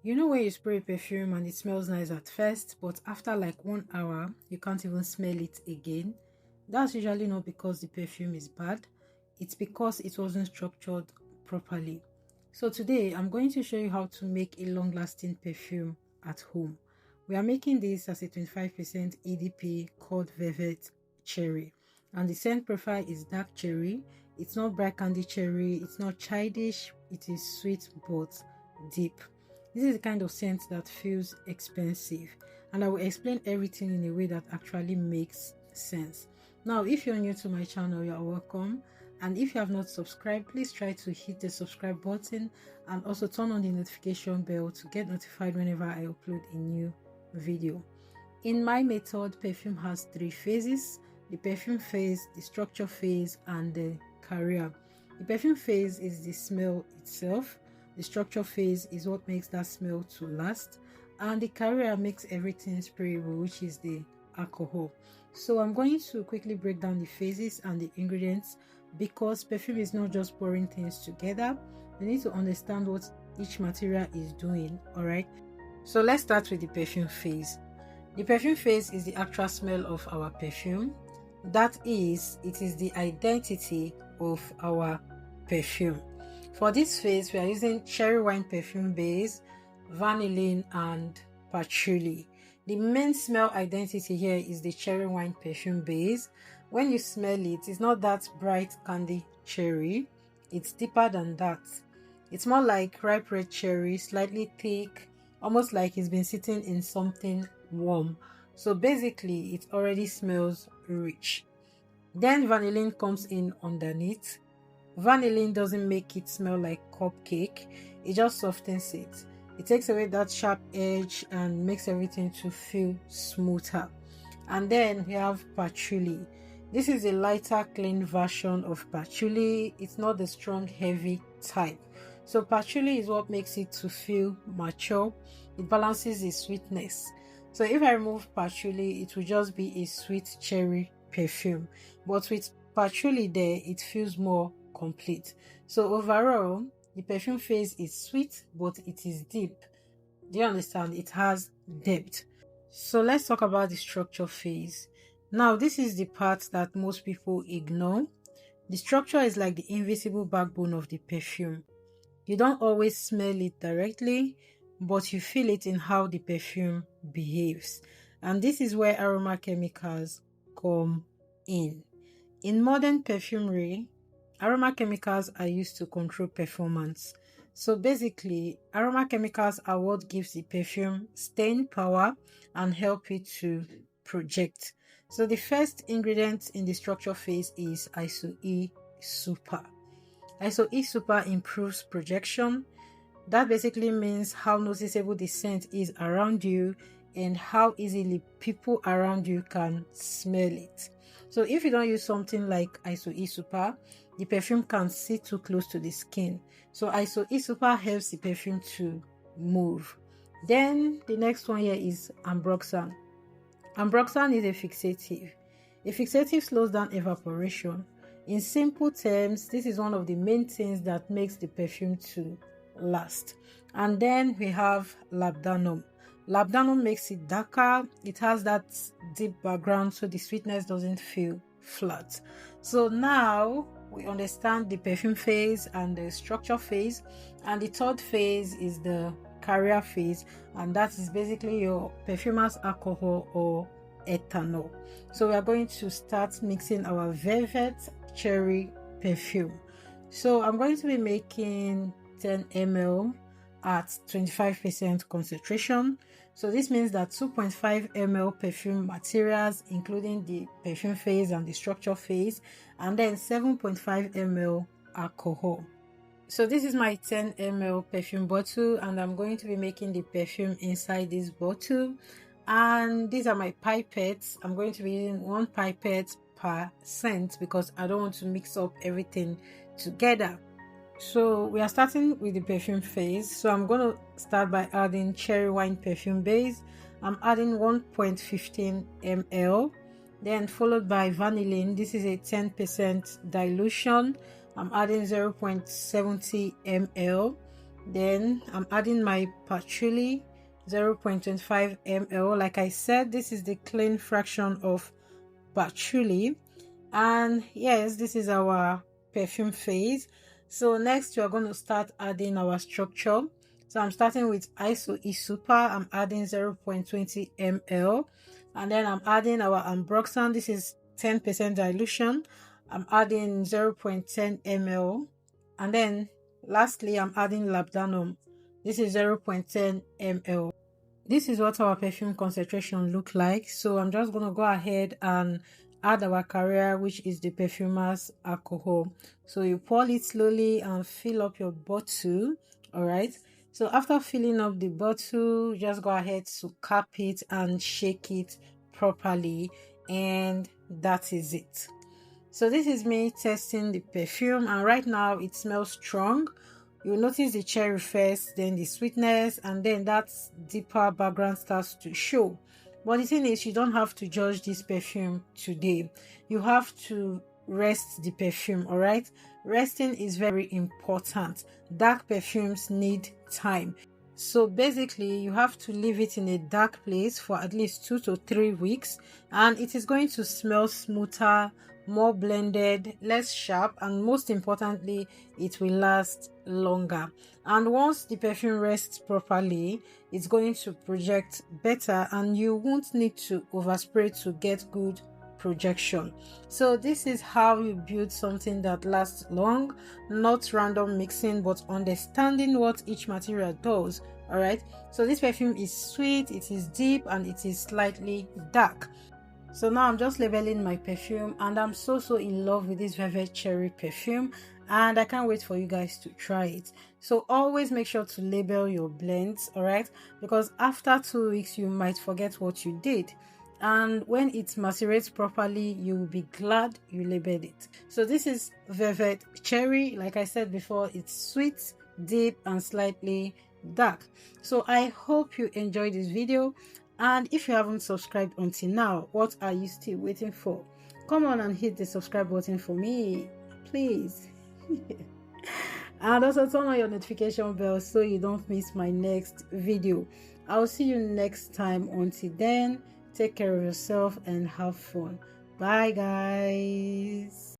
You know when you spray perfume and it smells nice at first, but after like 1 hour, you can't even smell it again? That's usually not because the perfume is bad, it's because it wasn't structured properly. So today, I'm going to show you how to make a long-lasting perfume at home. We are making this as a 25% EDP called Velvet Cherry. And the scent profile is dark cherry. It's not bright candy cherry, it's not childish, it is sweet but deep. This is the kind of scent that feels expensive, and I will explain everything in a way that actually makes sense. Now, if you're new to my channel, you're welcome. And if you have not subscribed, please try to hit the subscribe button and also turn on the notification bell to get notified whenever I upload a new video. In my method, perfume has three phases: the perfume phase, the structure phase, and the career. The perfume phase is the smell itself. The structure phase is what makes that smell to last, and the career makes everything sprayable, which is the alcohol. So I'm going to quickly break down the phases and the ingredients, because perfume is not just pouring things together. You need to understand what each material is doing. All right, so let's start with the perfume phase. The perfume phase is the actual smell of our perfume. That is, it is the identity of our perfume. For this phase, we are using cherry wine perfume base, vanillin, and patchouli. The main smell identity here is the cherry wine perfume base. When you smell it, it's not that bright candy cherry, it's deeper than that. It's more like ripe red cherry, slightly thick, almost like it's been sitting in something warm. So basically, it already smells rich. Then vanillin comes in underneath. Vanillin doesn't make it smell like cupcake, it just softens it. It takes away that sharp edge and makes everything to feel smoother. And then we have patchouli. This is a lighter, clean version of patchouli. It's not the strong, heavy type. So patchouli is what makes it to feel mature. It balances the sweetness. So if I remove patchouli, it will just be a sweet cherry perfume. But with patchouli there, it feels more complete. So overall, the perfume phase is sweet, but it is deep. Do you understand? It has depth. So let's talk about the structure phase. Now, this is the part that most people ignore. The structure is like the invisible backbone of the perfume. You don't always smell it directly, but you feel it in how the perfume behaves. And this is where aroma chemicals come in. In modern perfumery, aroma chemicals are used to control performance. So basically, aroma chemicals are what gives the perfume staying power and help it to project. So the first ingredient in the structure phase is ISO-E Super. ISO-E Super improves projection. That basically means how noticeable the scent is around you and how easily people around you can smell it. So if you don't use something like ISO-E Super, the perfume can sit too close to the skin. So ISO-E Super helps the perfume to move. Then the next one here is ambroxan. Ambroxan is a fixative. A fixative slows down evaporation. In simple terms, this is one of the main things that makes the perfume to last. And then we have labdanum. Labdanum makes it darker. It has that deep background, so the sweetness doesn't feel flat. So now we understand the perfume phase and the structure phase, and the third phase is the carrier phase, and that is basically your perfumer's alcohol or ethanol. So we are going to start mixing our velvet cherry perfume. So I'm going to be making 10 ml at 25% concentration. So this means that 2.5 ml perfume materials, including the perfume phase and the structure phase, and then 7.5 ml alcohol. So this is my 10 ml perfume bottle, and I'm going to be making the perfume inside this bottle. And these are my pipettes. I'm going to be using 1 pipette per scent because I don't want to mix up everything together. So we are starting with the perfume phase. So I'm going to start by adding cherry wine perfume base. I'm adding 1.15 ml, then followed by vanillin. This is a 10% dilution. I'm adding 0.70 ml. Then I'm adding my patchouli 0.25 ml. Like I said, this is the clean fraction of patchouli. And yes, this is our perfume phase. So next we are going to start adding our structure. So I'm starting with iso e super. I'm adding 0.20 ml, and then I'm adding our ambroxan. This is 10% dilution. I'm adding 0.10 ml, and then lastly I'm adding labdanum. This is 0.10 ml. This is what our perfume concentration look like. So I'm just going to go ahead and add our carrier, which is the perfumer's alcohol. So you pour it slowly and fill up your bottle. All right, so after filling up the bottle, just go ahead to cap it and shake it properly, and that is it. So this is me testing the perfume, and right now it smells strong. You'll notice the cherry first, then the sweetness, and then that deeper background starts to show. But the thing is, you don't have to judge this perfume today. You have to rest the perfume. All right, resting is very important. Dark perfumes need time. So basically you have to leave it in a dark place for at least 2 to 3 weeks, and it is going to smell smoother, more blended, less sharp, and most importantly it will last longer. And once the perfume rests properly, it's going to project better, and you won't need to overspray to get good projection. So this is how you build something that lasts long, not random mixing but understanding what each material does. All right, so this perfume is sweet, it is deep, and it is slightly dark. So now I'm just labeling my perfume, and I'm so in love with this velvet cherry perfume, and I can't wait for you guys to try it. So always make sure to label your blends, all right, because after 2 weeks you might forget what you did, and when it macerates properly you will be glad you labeled it. So this is velvet cherry. Like I said before, it's sweet, deep, and slightly dark. So I hope you enjoyed this video, and if you haven't subscribed until now, what are you still waiting for? Come on and hit the subscribe button for me, please. And also turn on your notification bell so you don't miss my next video. I'll see you next time. Until then, take care of yourself and have fun. Bye guys.